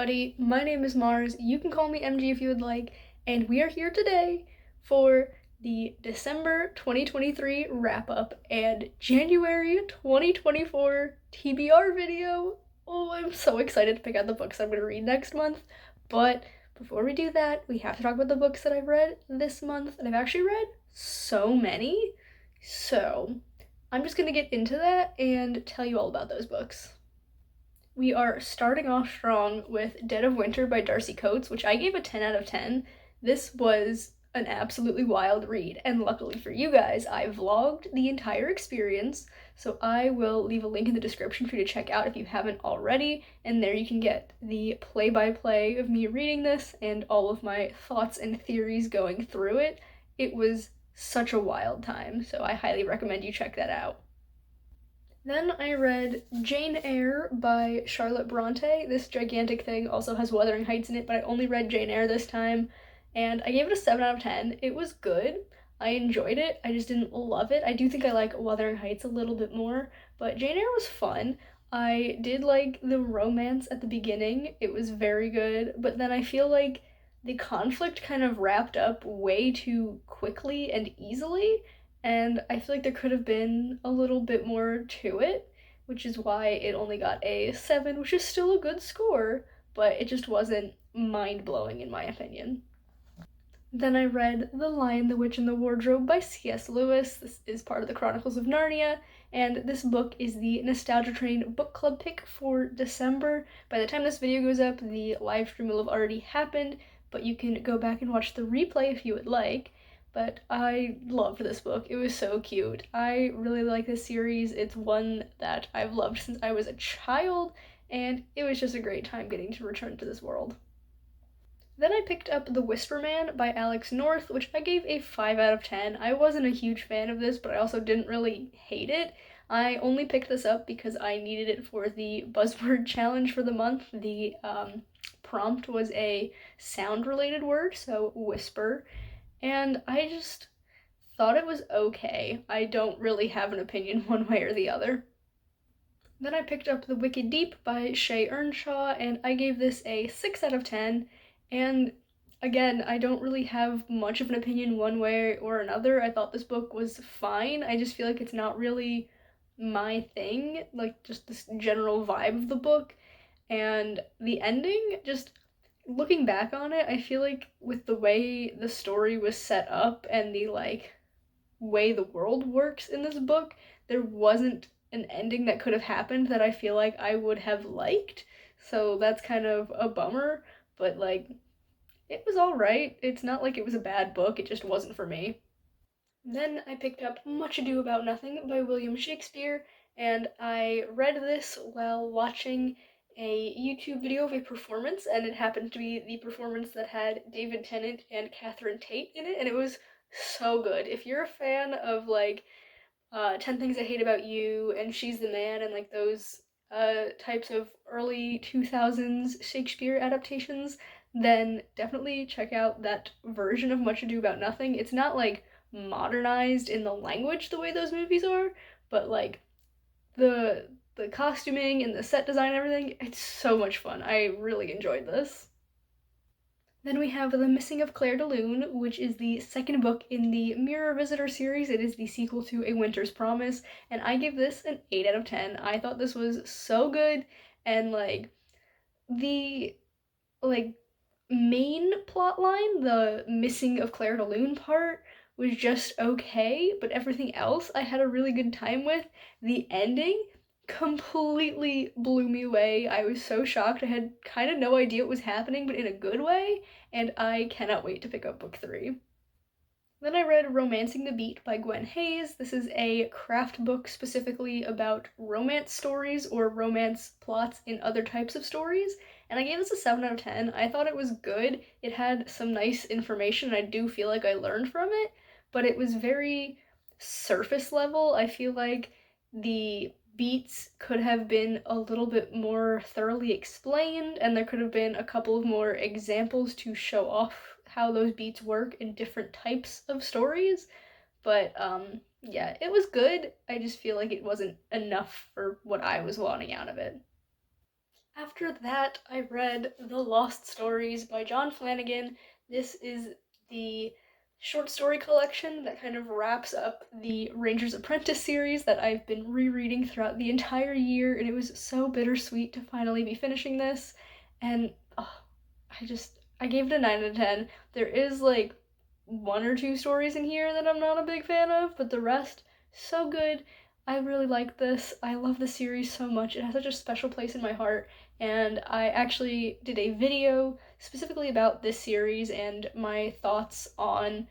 everybody, my name is Mars, you can call me MG if you would like, and we are here today for the December 2023 wrap-up and January 2024 TBR video. Oh, I'm so excited to pick out the books I'm going to read next month, but before we do that, we have to talk about the books that I've read this month, and I've actually read so many, so I'm just going to get into that and tell you all about those books. We are starting off strong with Dead of Winter by Darcy Coates, which I gave a 10 out of 10. This was an absolutely wild read, and luckily for you guys, I vlogged the entire experience, so I will leave a link in the description for you to check out if you haven't already, and there you can get the play-by-play of me reading this and all of my thoughts and theories going through it. It was such a wild time, so I highly recommend you check that out. Then I read Jane Eyre by Charlotte Bronte. This gigantic thing also has Wuthering Heights in it, but I only read Jane Eyre this time, and I gave it a 7 out of 10. It was good. I enjoyed it. I just didn't love it. I do think I like Wuthering Heights a little bit more, but Jane Eyre was fun. I did like the romance at the beginning. It was very good, but then I feel like the conflict kind of wrapped up way too quickly and easily, and I feel like there could have been a little bit more to it, which is why it only got a 7, which is still a good score, but it just wasn't mind-blowing in my opinion. Then I read The Lion, the Witch, and the Wardrobe by C.S. Lewis. This is part of the Chronicles of Narnia, and this book is the Nostalgia Train book club pick for December. By the time this video goes up, the live stream will have already happened, but you can go back and watch the replay if you would like. But I loved this book. It was so cute. I really like this series. It's one that I've loved since I was a child, and it was just a great time getting to return to this world. Then I picked up The Whisper Man by Alex North, which I gave a 5 out of 10. I wasn't a huge fan of this, but I also didn't really hate it. I only picked this up because I needed it for the buzzword challenge for the month. The prompt was a sound-related word, so whisper, and I just thought it was okay. I don't really have an opinion one way or the other. Then I picked up The Wicked Deep by Shay Earnshaw, and I gave this a 6 out of 10, and again, I don't really have much of an opinion one way or another. I thought this book was fine. I just feel like it's not really my thing, like just this general vibe of the book, and the ending, just looking back on it, I feel like with the way the story was set up and the way the world works in this book, there wasn't an ending that could have happened that I feel like I would have liked. So that's kind of a bummer, but it was all right. It's not like it was a bad book, it just wasn't for me. Then I picked up Much Ado About Nothing by William Shakespeare, and I read this while watching a YouTube video of a performance, and it happened to be the performance that had David Tennant and Catherine Tate in it, and it was so good. If you're a fan of 10 Things I Hate About You and She's the Man and those types of early 2000s Shakespeare adaptations, then definitely check out that version of Much Ado About Nothing. It's not modernized in the language the way those movies are, but the the costuming and the set design and everything, it's so much fun. I really enjoyed this. Then we have The Missing of Claire de Lune, which is the second book in the Mirror Visitor series. It is the sequel to A Winter's Promise, and I give this an 8 out of 10. I thought this was so good, and the main plot line, the Missing of Claire de Lune part, was just okay, but everything else I had a really good time with. The ending completely blew me away. I was so shocked. I had kind of no idea what was happening, but in a good way, and I cannot wait to pick up book 3. Then I read Romancing the Beat by Gwen Hayes. This is a craft book specifically about romance stories or romance plots in other types of stories, and I gave this a 7 out of 10. I thought it was good. It had some nice information, and I do feel like I learned from it, but it was very surface level. I feel like the beats could have been a little bit more thoroughly explained, and there could have been a couple of more examples to show off how those beats work in different types of stories. But yeah, it was good. I just feel like it wasn't enough for what I was wanting out of it. After that, I read The Lost Stories by John Flanagan. This is the short story collection that kind of wraps up the Ranger's Apprentice series that I've been rereading throughout the entire year, and it was so bittersweet to finally be finishing this. And oh, I gave it a 9 out of 10. There is like one or two stories in here that I'm not a big fan of, but the rest, so good. I really like this. I love the series so much. It has such a special place in my heart, and I actually did a video specifically about this series and my thoughts on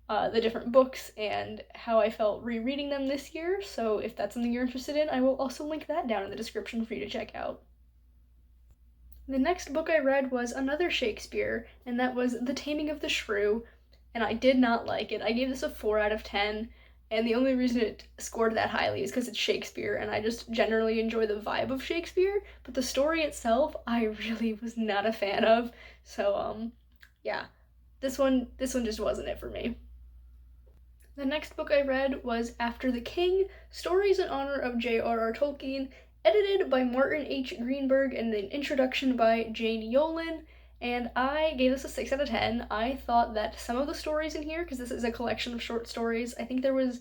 the different books and how I felt rereading them this year. So if that's something you're interested in, I will also link that down in the description for you to check out. The next book I read was another Shakespeare, and that was The Taming of the Shrew, and I did not like it. I gave this a 4 out of 10, and the only reason it scored that highly is because it's Shakespeare, and I just generally enjoy the vibe of Shakespeare, but the story itself, I really was not a fan of, so, yeah. This one just wasn't it for me. The next book I read was After the King, Stories in Honor of J.R.R. Tolkien, edited by Martin H. Greenberg and an introduction by Jane Yolen, and I gave this a 6 out of 10. I thought that some of the stories in here, because this is a collection of short stories, I think there was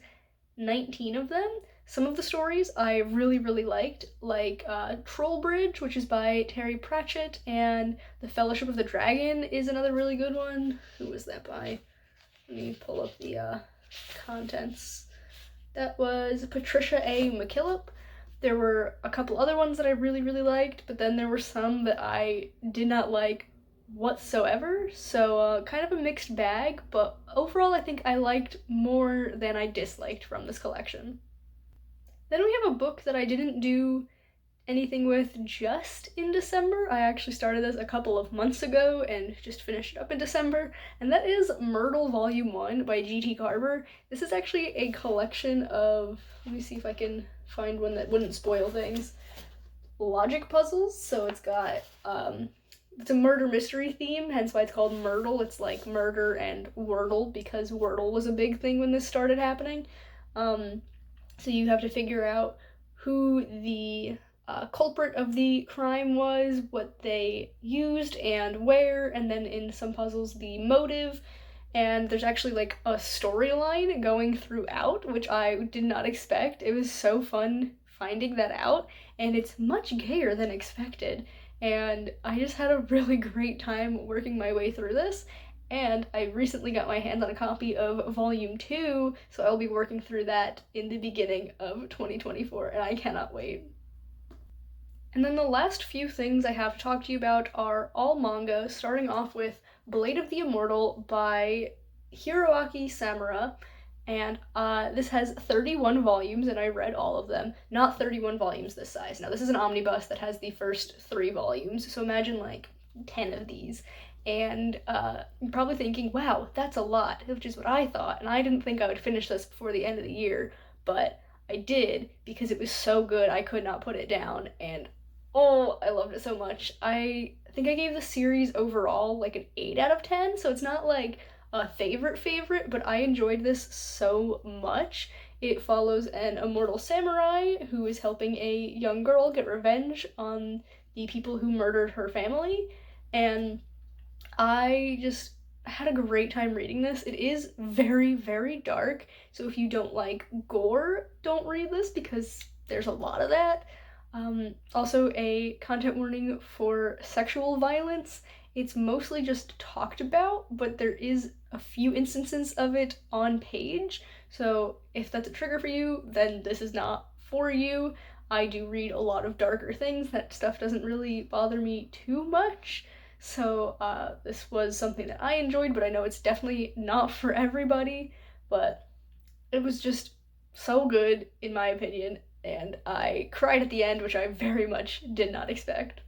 19 of them. Some of the stories I really, really liked, like Trollbridge, which is by Terry Pratchett, and The Fellowship of the Dragon is another really good one. Who was that by? Let me pull up the contents. That was Patricia A. McKillop. There were a couple other ones that I really, really liked, but then there were some that I did not like whatsoever, so kind of a mixed bag, but overall I think I liked more than I disliked from this collection. Then we have a book that I didn't do anything with just in December. I actually started this a couple of months ago and just finished it up in December, and that is Myrtle Volume 1 by G.T. Carver. This is actually a collection of, let me see if I can find one that wouldn't spoil things, logic puzzles. So it's got, it's a murder mystery theme, hence why it's called Myrtle. It's like murder and Wordle, because Wordle was a big thing when this started happening. So you have to figure out who the culprit of the crime was, what they used, and where, and then in some puzzles, the motive. And there's actually like a storyline going throughout, which I did not expect. It was so fun finding that out, and it's much gayer than expected. And I just had a really great time working my way through this. And I recently got my hands on a copy of Volume 2, so I'll be working through that in the beginning of 2024, and I cannot wait. And then the last few things I have to talk to you about are all manga, starting off with Blade of the Immortal by Hiroaki Samura. And this has 31 volumes, and I read all of them. Not 31 volumes this size. Now, this is an omnibus that has the first 3 volumes, so imagine like 10 of these. And you're probably thinking, wow, that's a lot, which is what I thought. And I didn't think I would finish this before the end of the year, but I did because it was so good I could not put it down. And oh, I loved it so much. I think I gave the series overall like an 8 out of 10, so it's not like a favorite, but I enjoyed this so much. It follows an immortal samurai who is helping a young girl get revenge on the people who murdered her family, and I just had a great time reading this. It is very, very dark, so if you don't like gore, don't read this because there's a lot of that. Also, a content warning for sexual violence. It's mostly just talked about, but there is a few instances of it on page. So if that's a trigger for you, then this is not for you. I do read a lot of darker things. That stuff doesn't really bother me too much. So this was something that I enjoyed, but I know it's definitely not for everybody. But it was just so good, in my opinion, and I cried at the end, which I very much did not expect.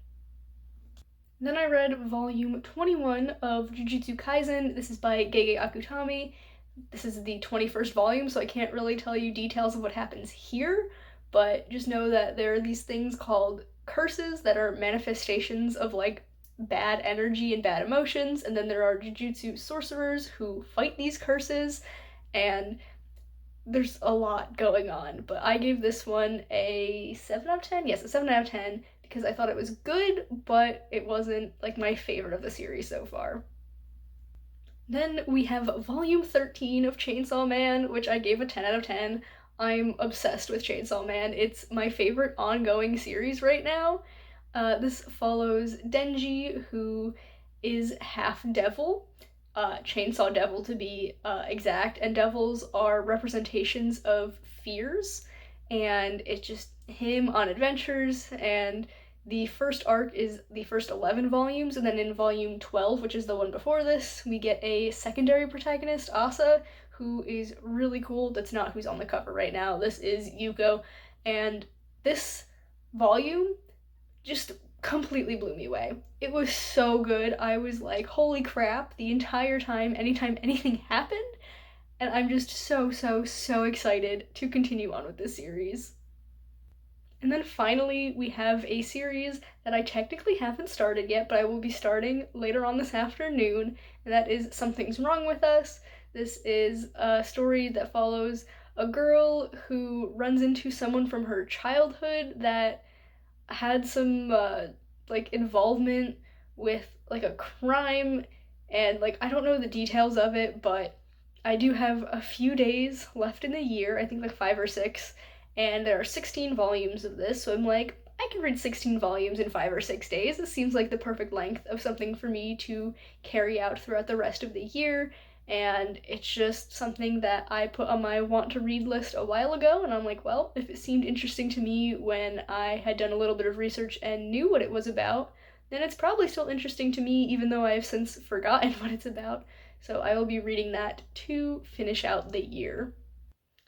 Then I read volume 21 of Jujutsu Kaisen. This is by Gege Akutami. This is the 21st volume, so I can't really tell you details of what happens here, but just know that there are these things called curses that are manifestations of like bad energy and bad emotions, and then there are Jujutsu sorcerers who fight these curses, and there's a lot going on, but I gave this one a 7 out of 10. Yes, a 7 out of 10 because I thought it was good, but it wasn't like my favorite of the series so far. Then we have volume 13 of Chainsaw Man, which I gave a 10 out of 10. I'm obsessed with Chainsaw Man. It's my favorite ongoing series right now. This follows Denji, who is half devil, Chainsaw Devil to be exact, and devils are representations of fears, and it's just him on adventures, and the first arc is the first 11 volumes, and then in volume 12, which is the one before this, we get a secondary protagonist, Asa, who is really cool. That's not who's on the cover right now. This is Yuko, and this volume just completely blew me away. It was so good. I was like, holy crap, the entire time, anytime anything happened, and I'm just so excited to continue on with this series. And then finally, we have a series that I technically haven't started yet, but I will be starting later on this afternoon, and that is Something's Wrong with Us. This is a story that follows a girl who runs into someone from her childhood that had some like involvement with like a crime, and like I don't know the details of it, but I do have a few days left in the year, I think like 5 or 6, and there are 16 volumes of this, so I'm like, I can read 16 volumes in 5 or 6 days. This seems like the perfect length of something for me to carry out throughout the rest of the year, and it's just something that I put on my want to read list a while ago, and I'm like, well, if it seemed interesting to me when I had done a little bit of research and knew what it was about, then it's probably still interesting to me, even though I've since forgotten what it's about. So I will be reading that to finish out the year.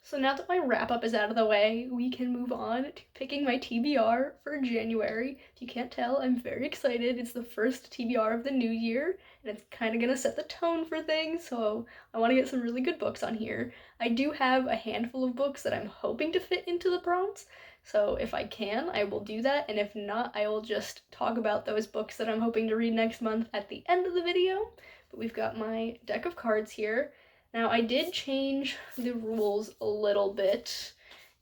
So now that my wrap up is out of the way, we can move on to picking my TBR for January. If you can't tell, I'm very excited. It's the first TBR of the new year, and it's kind of gonna set the tone for things, so I want to get some really good books on here. I do have a handful of books that I'm hoping to fit into the prompts, so if I can, I will do that, and if not, I will just talk about those books that I'm hoping to read next month at the end of the video. But we've got my deck of cards here. Now, I did change the rules a little bit,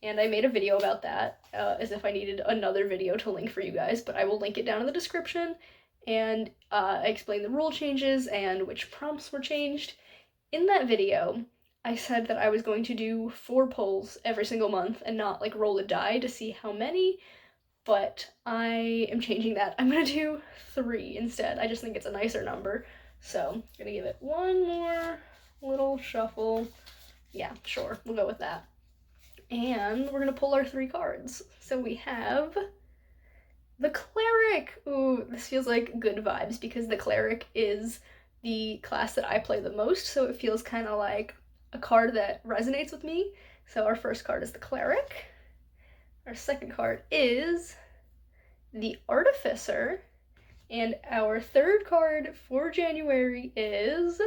and I made a video about that, as if I needed another video to link for you guys, but I will link it down in the description, and I explain the rule changes and which prompts were changed. In that video, I said that I was going to do 4 polls every single month and not like roll a die to see how many, but I am changing that. I'm gonna do 3 instead. I just think it's a nicer number, so I'm gonna give it one more little shuffle. Yeah, sure, we'll go with that. And we're gonna pull our 3 cards. So we have the Cleric. Ooh, this feels like good vibes because the Cleric is the class that I play the most, so it feels kind of like a card that resonates with me. So our first card is the Cleric. Our second card is the Artificer. And our third card for January is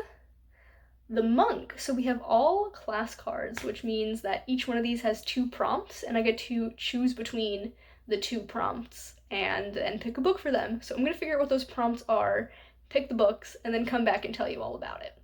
the Monk. So we have all class cards, which means that each one of these has 2 prompts, and I get to choose between the 2 prompts and then pick a book for them. So I'm gonna figure out what those prompts are, pick the books, and then come back and tell you all about it.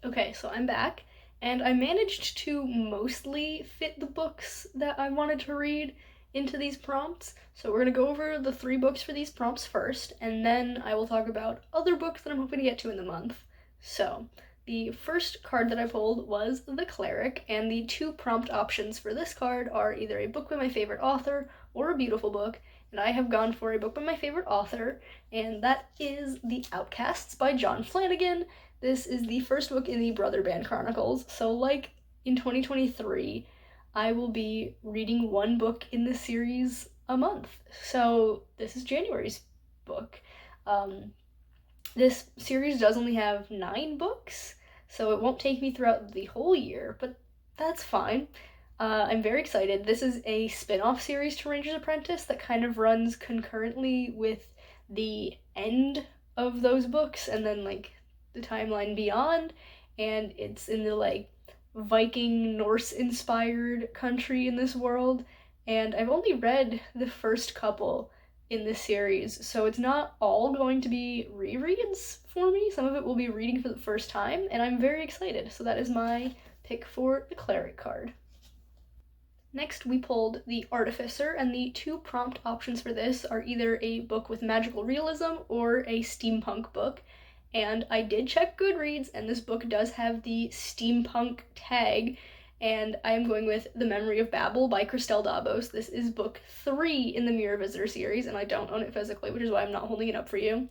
Okay, so I'm back, and I managed to mostly fit the books that I wanted to read into these prompts. So we're gonna go over the 3 books for these prompts first, and then I will talk about other books that I'm hoping to get to in the month. So the first card that I pulled was the Cleric, and the 2 prompt options for this card are either a book by my favorite author or a beautiful book, and I have gone for a book by my favorite author, and that is The Outcasts by John Flanagan. This is the first book in the Brother Band Chronicles, so like in 2023, I will be reading 1 book in this series a month. So this is January's book. This series does only have 9 books, so it won't take me throughout the whole year, but that's fine. I'm very excited. This is a spin-off series to Ranger's Apprentice that kind of runs concurrently with the end of those books and then like the timeline beyond, and it's in the like Viking Norse-inspired country in this world, and I've only read the first couple in this series, so it's not all going to be rereads for me. Some of it will be reading for the first time, and I'm very excited. So that is my pick for the Cleric card. Next, we pulled The Artificer, and the two prompt options for this are either a book with magical realism or a steampunk book. And I did check Goodreads, and this book does have the steampunk tag, and I am going with The Memory of Babel by Christelle Dabos. This is book 3 in the Mirror Visitor series, and I don't own it physically, which is why I'm not holding it up for you.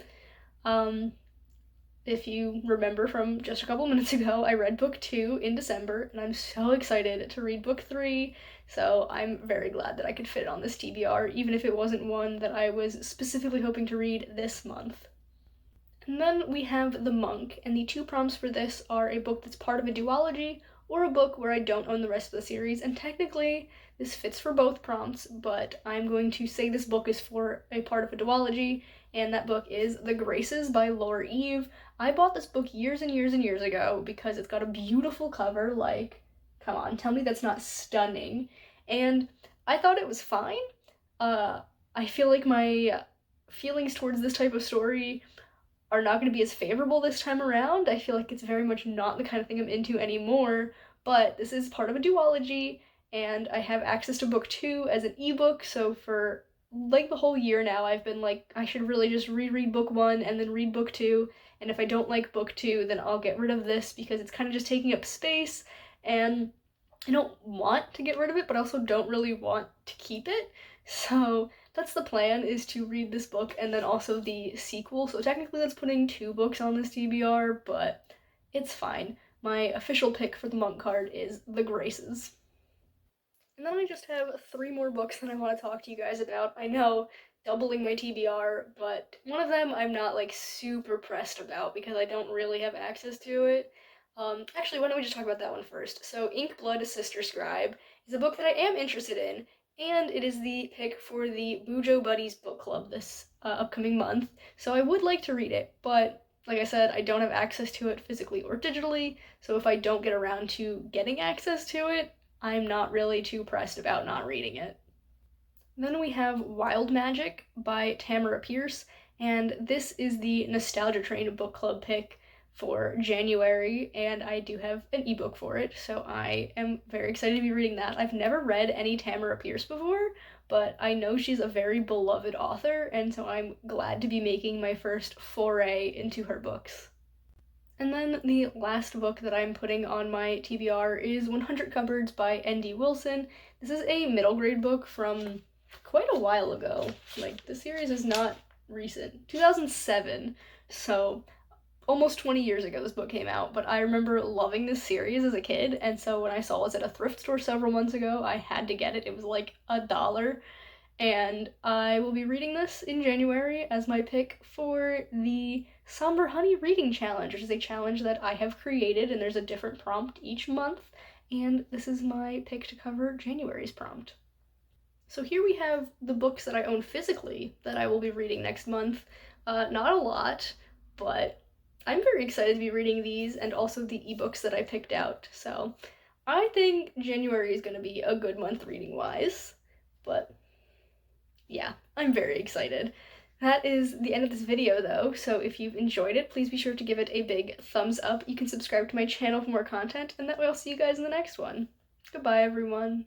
If you remember from just a couple minutes ago, I read book 2 in December, and I'm so excited to read book 3, so I'm very glad that I could fit it on this TBR, even if it wasn't one that I was specifically hoping to read this month. And then we have The Monk, and the two prompts for this are a book that's part of a duology, or a book where I don't own the rest of the series, and technically this fits for both prompts, but I'm going to say this book is for a part of a duology, and that book is The Graces by Laura Eve. I bought this book years and years and years ago because it's got a beautiful cover, like, come on, tell me that's not stunning. And I thought it was fine. I feel like my feelings towards this type of story are not going to be as favorable this time around. I feel like it's very much not the kind of thing I'm into anymore, but this is part of a duology, and I have access to book 2 as an ebook, so for like the whole year now I've been like, I should really just reread book 1 and then read book 2, and if I don't like book 2, then I'll get rid of this because it's kind of just taking up space, and I don't want to get rid of it, but I also don't really want to keep it. So that's the plan, is to read this book and then also the sequel. So technically that's putting 2 books on this TBR, but it's fine. My official pick for the Monk card is The Graces. And then I just have 3 more books that I want to talk to you guys about. I know, doubling my TBR, but one of them I'm not like super pressed about because I don't really have access to it. Actually, why don't we just talk about that one first? So, Ink Blood Sister Scribe is a book that I am interested in, and it is the pick for the Bujo Buddies book club this upcoming month. So I would like to read it, but like I said, I don't have access to it physically or digitally, so if I don't get around to getting access to it, I'm not really too pressed about not reading it. Then we have Wild Magic by Tamara Pierce, and this is the Nostalgia Train book club pick for January, and I do have an ebook for it, so I am very excited to be reading that. I've never read any Tamara Pierce before, but I know she's a very beloved author, and so I'm glad to be making my first foray into her books. And then the last book that I'm putting on my TBR is 100 Cupboards by N.D. Wilson. This is a middle grade book from quite a while ago. Like, the series is not recent. 2007. So almost 20 years ago this book came out, but I remember loving this series as a kid, and so when I saw it at a thrift store several months ago, I had to get it. It was like $1. And I will be reading this in January as my pick for the Somber Honey Reading Challenge, which is a challenge that I have created, and there's a different prompt each month, and this is my pick to cover January's prompt. So here we have the books that I own physically that I will be reading next month. Not a lot, but I'm very excited to be reading these and also the ebooks that I picked out. So I think January is going to be a good month reading-wise, but yeah, I'm very excited. That is the end of this video though, so if you've enjoyed it, please be sure to give it a big thumbs up. You can subscribe to my channel for more content, and that way I'll see you guys in the next one. Goodbye, everyone.